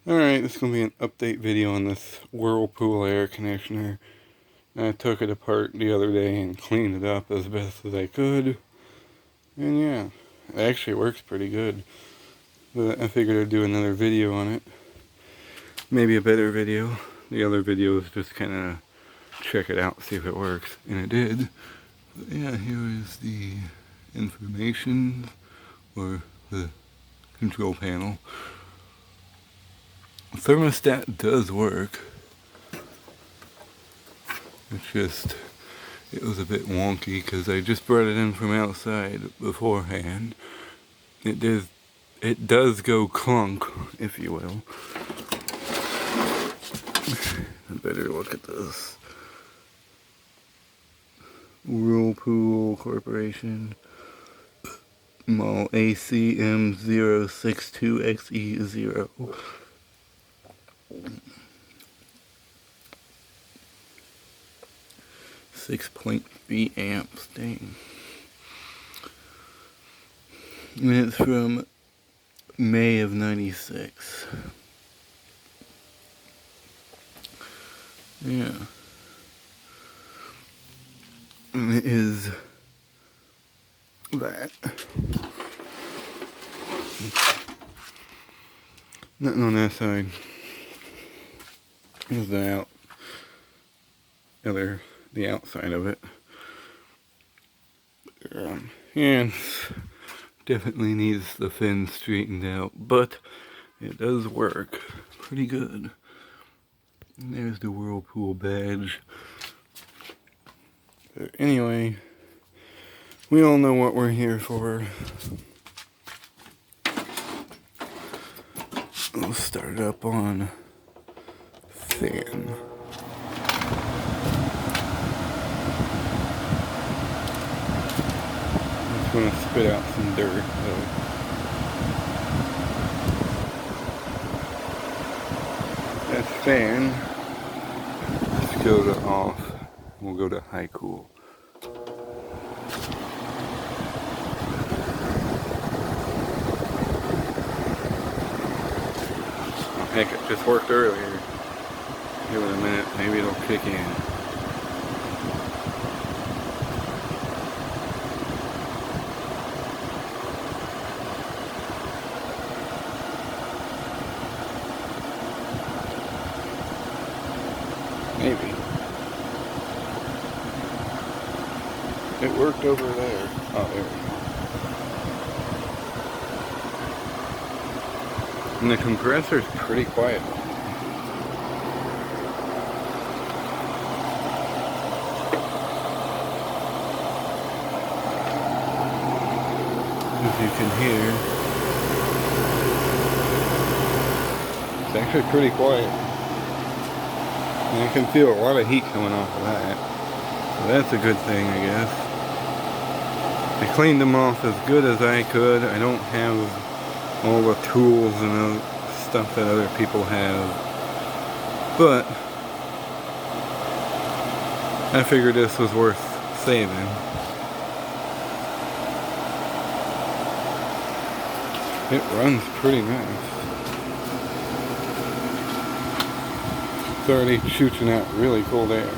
Alright, this is going to be an update video on this Whirlpool air conditioner. I took it apart the other day and cleaned it up as best as I could. And yeah, it actually works pretty good. But I figured I'd do another video on it. Maybe a better video. The other video was just kind of check it out, see if it works. And it did. But yeah, here is the information or the control panel. The thermostat does work. It's just, it was a bit wonky because I just brought it in from outside beforehand. It does go clunk, if you will. I better look at this. Whirlpool Corporation. Model ACM062XE0. 6.3 amps, dang. And it's from May of '96. Yeah. And it is that. Nothing on that side. Here's the the outside of it. Yeah, definitely needs the fins straightened out, but it does work pretty good. And there's the Whirlpool badge. But anyway, we all know what we're here for. We'll start up on fan. It's going to spit out some dirt, though. That's fan. Let's go to off. We'll go to high cool. Heck, it just worked earlier. Give it a minute, maybe it'll kick in. Maybe. It worked over there. Oh, there we go. And the compressor's pretty quiet. As you can hear, it's actually pretty quiet. And I can feel a lot of heat coming off of that. So that's a good thing, I guess. I cleaned them off as good as I could. I don't have all the tools and stuff that other people have. But I figured this was worth saving. It runs pretty nice. It's already shooting out really cold air.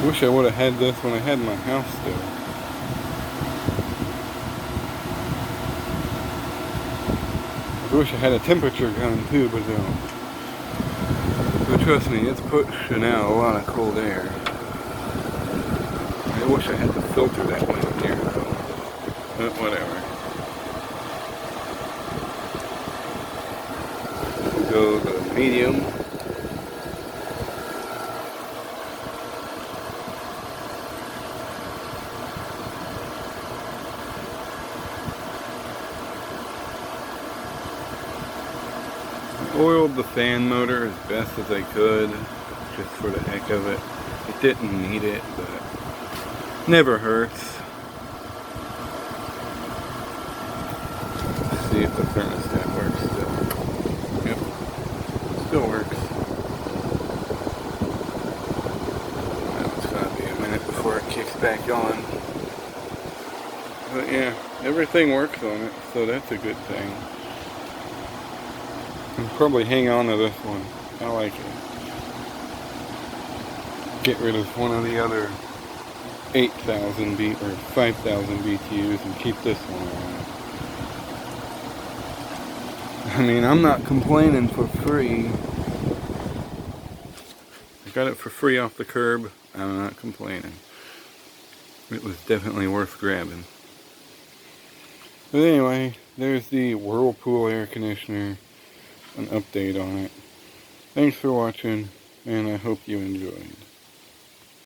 Wish I would have had this when I had my house still. I wish I had a temperature gun too, but don't. But trust me, it's pushing out a lot of cold air. I wish I had the filter that went in here though. But whatever. Go the medium. Oiled the fan motor as best as I could, just for the heck of it. It didn't need it, but never hurts. Let's see if the thermostat works still. Yep, still works. Now it's gonna be a minute before it kicks back on. But yeah, everything works on it, so that's a good thing. I'll probably hang on to this one. I like it. Get rid of one of the other 8,000 B or 5,000 BTUs and keep this one on. I mean, I'm not complaining for free. I got it for free off the curb. I'm not complaining. It was definitely worth grabbing. But anyway, there's the Whirlpool air conditioner, an update on it. Thanks for watching, and I hope you enjoyed.